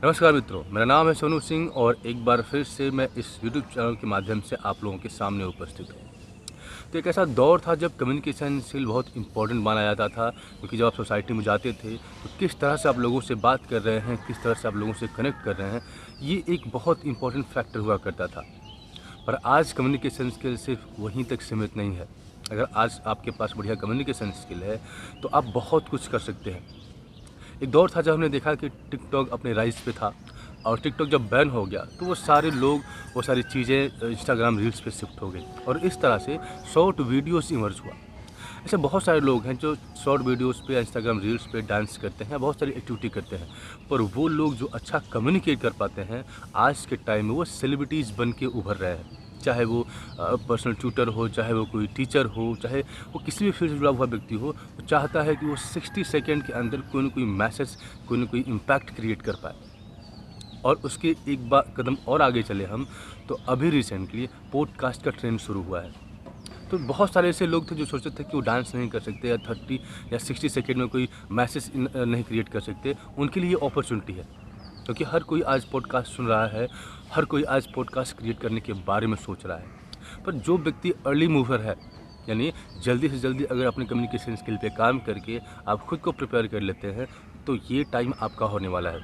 नमस्कार मित्रों, मेरा नाम है सोनू सिंह और एक बार फिर से मैं इस यूट्यूब चैनल के माध्यम से आप लोगों के सामने उपस्थित हूँ। तो एक ऐसा दौर था जब कम्युनिकेशन स्किल बहुत इंपॉर्टेंट माना जाता था, क्योंकि जब आप सोसाइटी में जाते थे तो किस तरह से आप लोगों से बात कर रहे हैं, किस तरह से आप लोगों से कनेक्ट कर रहे हैं, ये एक बहुत इंपॉर्टेंट फैक्टर हुआ करता था। पर आज कम्युनिकेशन स्किल सिर्फ वहीं तक सीमित नहीं है। अगर आज आपके पास बढ़िया कम्युनिकेशन स्किल है तो आप बहुत कुछ कर सकते हैं। एक दौर था जब हमने देखा कि टिकटॉक अपने राइज पे था और टिकटॉक जब बैन हो गया तो वो सारे लोग, वो सारी चीज़ें इंस्टाग्राम रील्स पे शिफ्ट हो गई और इस तरह से शॉर्ट वीडियोस इमर्ज हुआ। ऐसे बहुत सारे लोग हैं जो शॉर्ट वीडियोस पे, इंस्टाग्राम रील्स पे डांस करते हैं, बहुत सारी एक्टिविटी करते हैं, पर वो लोग जो अच्छा कम्युनिकेट कर पाते हैं आज के टाइम में वो सेलिब्रिटीज़ बन के उभर रहे हैं। चाहे वो पर्सनल ट्यूटर हो, चाहे वो कोई टीचर हो, चाहे वो किसी भी फील्ड से जुड़ा हुआ व्यक्ति हो, वो चाहता है कि वो 60 सेकेंड के अंदर कोई ना कोई मैसेज, कोई ना कोई इम्पैक्ट क्रिएट कर पाए। और उसके एक बार कदम और आगे चले हम तो अभी रिसेंटली पॉडकास्ट का ट्रेंड शुरू हुआ है। तो बहुत सारे ऐसे लोग थे जो सोचते थे कि वो डांस नहीं कर सकते या 30 या 60 सेकेंड में कोई मैसेज नहीं क्रिएट कर सकते, उनके लिए अपॉर्चुनिटी है। क्योंकि हर कोई आज पॉडकास्ट सुन रहा है, हर कोई आज पॉडकास्ट क्रिएट करने के बारे में सोच रहा है। पर जो व्यक्ति अर्ली मूवर है, यानी जल्दी से जल्दी अगर अपने कम्युनिकेशन स्किल पे काम करके आप खुद को प्रिपेयर कर लेते हैं तो ये टाइम आपका होने वाला है।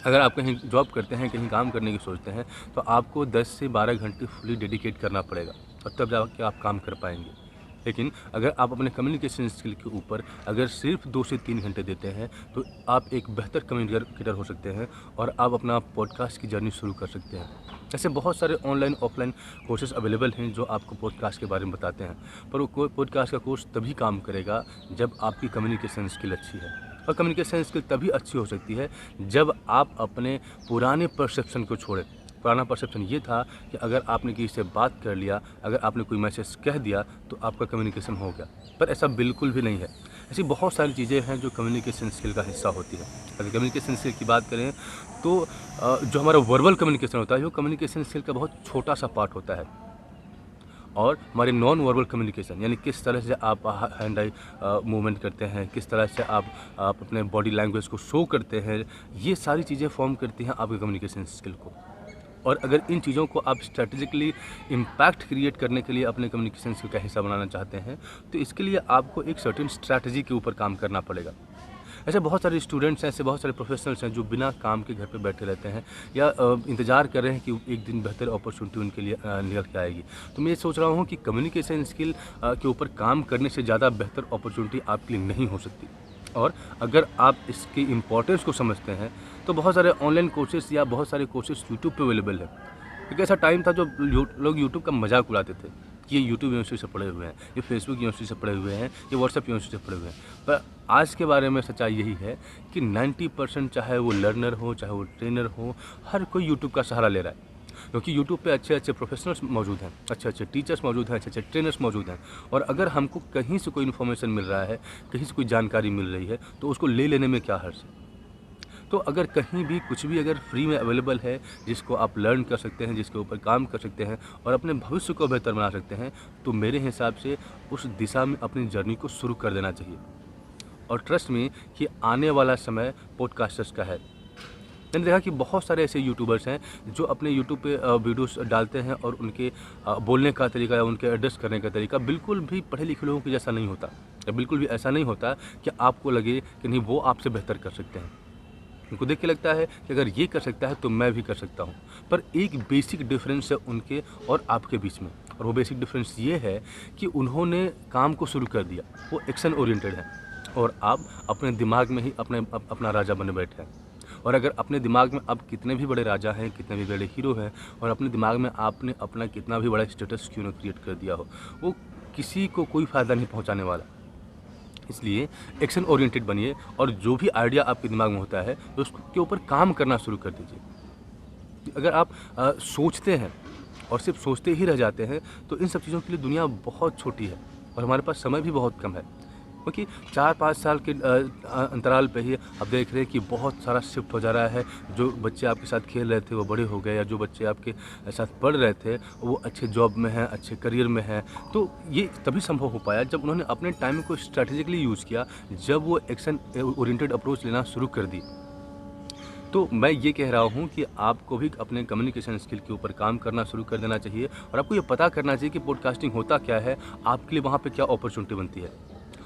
अगर आप कहीं जॉब करते हैं, कहीं काम करने की सोचते हैं तो आपको 10 से 12 घंटे फुली डेडिकेट करना पड़ेगा और तब जाके आप काम कर पाएंगे। लेकिन अगर आप अपने कम्युनिकेशन स्किल के ऊपर अगर सिर्फ 2 से 3 घंटे देते हैं तो आप एक बेहतर कम्युनिकेटर हो सकते हैं और आप अपना पॉडकास्ट की जर्नी शुरू कर सकते हैं। ऐसे बहुत सारे ऑनलाइन ऑफलाइन कोर्सेज अवेलेबल हैं जो आपको पॉडकास्ट के बारे में बताते हैं, पर वो पॉडकास्ट का कोर्स तभी काम करेगा जब आपकी कम्युनिकेशन स्किल अच्छी है। और कम्युनिकेशन स्किल तभी अच्छी हो सकती है जब आप अपने पुराने परसेप्शन को छोड़ें। पुराना परसेप्शन ये था कि अगर आपने किसी से बात कर लिया, अगर आपने कोई मैसेज कह दिया तो आपका कम्युनिकेशन हो गया, पर ऐसा बिल्कुल भी नहीं है। ऐसी बहुत सारी चीज़ें हैं जो कम्युनिकेशन स्किल का हिस्सा होती है। अगर कम्युनिकेशन स्किल की बात करें तो जो हमारा वर्बल कम्युनिकेशन होता है वो कम्युनिकेशन स्किल का बहुत छोटा सा पार्ट होता है। और हमारे नॉन वर्बल कम्युनिकेशन, यानी किस तरह से आप हैंड आई मूवमेंट करते हैं, किस तरह से आप अपने बॉडी लैंग्वेज को शो करते हैं, ये सारी चीज़ें फॉर्म करती हैं आपके कम्युनिकेशन स्किल को। और अगर इन चीज़ों को आप स्ट्रैटेजिकली इम्पैक्ट क्रिएट करने के लिए अपने कम्युनिकेशन स्किल का हिस्सा बनाना चाहते हैं तो इसके लिए आपको एक सर्टेन स्ट्रैटेजी के ऊपर काम करना पड़ेगा। ऐसे बहुत सारे स्टूडेंट्स हैं, ऐसे बहुत सारे प्रोफेशनल्स हैं जो बिना काम के घर पे बैठे रहते हैं या इंतज़ार कर रहे हैं कि एक दिन बेहतर अपॉर्चुनिटी उनके लिए निकल के आएगी। तो मैं ये सोच रहा हूँ कि कम्युनिकेशन स्किल के ऊपर काम करने से ज़्यादा बेहतर अपॉर्चुनिटी आपके लिए नहीं हो सकती। और अगर आप इसकी इम्पोर्टेंस को समझते हैं तो बहुत सारे ऑनलाइन कोर्सेज या बहुत सारे कोर्सेज यूट्यूब पे अवेलेबल है। एक ऐसा टाइम था जो लोग यूट्यूब का मजाक उड़ाते थे कि ये यूट्यूब यूनिवर्सिटी से पढ़े हुए हैं, ये फेसबुक यूनिवर्सिटी से पढ़े हुए हैं, ये व्हाट्सएप यूनिवर्सिटी से पढ़े हुए हैं। पर आज के बारे में सच्चाई यही है कि 90% चाहे वो लर्नर हो, चाहे वो ट्रेनर हो, हर कोई यूट्यूब का सहारा ले रहा है। क्योंकि यूट्यूब पे अच्छे अच्छे प्रोफेशनल्स मौजूद हैं, अच्छे अच्छे टीचर्स मौजूद हैं, अच्छे अच्छे ट्रेनर्स मौजूद हैं। और अगर हमको कहीं से कोई इन्फॉर्मेशन मिल रहा है, कहीं से कोई जानकारी मिल रही है तो उसको ले लेने में क्या हर्ज है। तो अगर कहीं भी कुछ भी अगर फ्री में अवेलेबल है जिसको आप लर्न कर सकते हैं, जिसके ऊपर काम कर सकते हैं और अपने भविष्य को बेहतर बना सकते हैं, तो मेरे हिसाब से उस दिशा में अपनी जर्नी को शुरू कर देना चाहिए। और ट्रस्ट में कि आने वाला समय पॉडकास्टर्स का है। मैंने देखा कि बहुत सारे ऐसे यूट्यूबर्स हैं जो अपने यूट्यूब पे वीडियोस डालते हैं और उनके बोलने का तरीका या उनके एड्रेस करने का तरीका बिल्कुल भी पढ़े लिखे लोगों के जैसा नहीं होता, या बिल्कुल भी ऐसा नहीं होता कि आपको लगे कि नहीं वो आपसे बेहतर कर सकते हैं। उनको देख के लगता है कि अगर ये कर सकता है तो मैं भी कर सकता हूँ। पर एक बेसिक डिफरेंस है उनके और आपके बीच में, और वो बेसिक डिफरेंस ये है कि उन्होंने काम को शुरू कर दिया, वो एक्शन ओरिएंटेड है, और आप अपने दिमाग में ही अपना राजा बने बैठे हैं। और अगर अपने दिमाग में आप कितने भी बड़े राजा हैं, कितने भी बड़े हीरो हैं, और अपने दिमाग में आपने अपना कितना भी बड़ा स्टेटस क्यों ना क्रिएट कर दिया हो, वो किसी को कोई फ़ायदा नहीं पहुंचाने वाला। इसलिए एक्शन ओरिएंटेड बनिए और जो भी आइडिया आपके दिमाग में होता है तो उसके ऊपर काम करना शुरू कर दीजिए। अगर आप सोचते हैं और सिर्फ सोचते ही रह जाते हैं तो इन सब चीज़ों के लिए दुनिया बहुत छोटी है और हमारे पास समय भी बहुत कम है। क्योंकि 4-5 साल के अंतराल पे ही आप देख रहे हैं कि बहुत सारा शिफ्ट हो जा रहा है। जो बच्चे आपके साथ खेल रहे थे वो बड़े हो गए, या जो बच्चे आपके साथ पढ़ रहे थे वो अच्छे जॉब में हैं, अच्छे करियर में हैं। तो ये तभी संभव हो पाया जब उन्होंने अपने टाइम को स्ट्रैटेजिकली यूज़ किया, जब वो एक्शन ओरिएंटेड अप्रोच लेना शुरू कर दी। तो मैं ये कह रहा हूँ कि आपको भी अपने कम्युनिकेशन स्किल के ऊपर काम करना शुरू कर देना चाहिए और आपको ये पता करना चाहिए कि पॉडकास्टिंग होता क्या है, आपके लिए वहाँ पे क्या अपॉर्चुनिटी बनती है।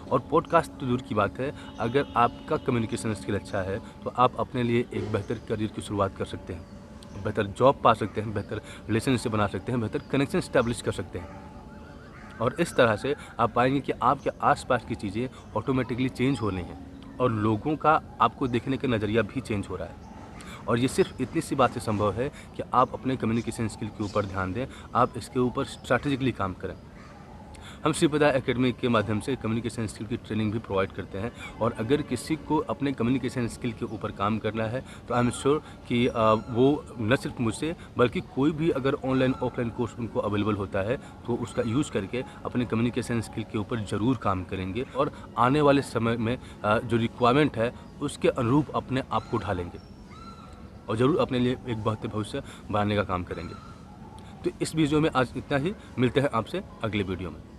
और पॉडकास्ट तो दूर की बात है, अगर आपका कम्युनिकेशन स्किल अच्छा है तो आप अपने लिए एक बेहतर करियर की शुरुआत कर सकते हैं, बेहतर जॉब पा सकते हैं, बेहतर रिलेशनशिप बना सकते हैं, बेहतर कनेक्शन स्टैब्लिश कर सकते हैं। और इस तरह से आप पाएंगे कि आपके आसपास की चीज़ें ऑटोमेटिकली चेंज हो रही हैं और लोगों का आपको देखने का नज़रिया भी चेंज हो रहा है। और ये सिर्फ इतनी सी बात से संभव है कि आप अपने कम्युनिकेशन स्किल के ऊपर ध्यान दें, आप इसके ऊपर स्ट्रैटेजिकली काम करें। हम श्रीपदा एकेडमी के माध्यम से कम्युनिकेशन स्किल की ट्रेनिंग भी प्रोवाइड करते हैं और अगर किसी को अपने कम्युनिकेशन स्किल के ऊपर काम करना है तो आई एम श्योर कि वो न सिर्फ मुझसे बल्कि कोई भी अगर ऑनलाइन ऑफलाइन कोर्स उनको अवेलेबल होता है तो उसका यूज़ करके अपने कम्युनिकेशन स्किल के ऊपर ज़रूर काम करेंगे और आने वाले समय में जो रिक्वायरमेंट है उसके अनुरूप अपने आप को ढालेंगे और ज़रूर अपने लिए एक बेहतर भविष्य बनाने का काम करेंगे। तो इस वीडियो में आज इतना ही, मिलते हैं आपसे अगले वीडियो में।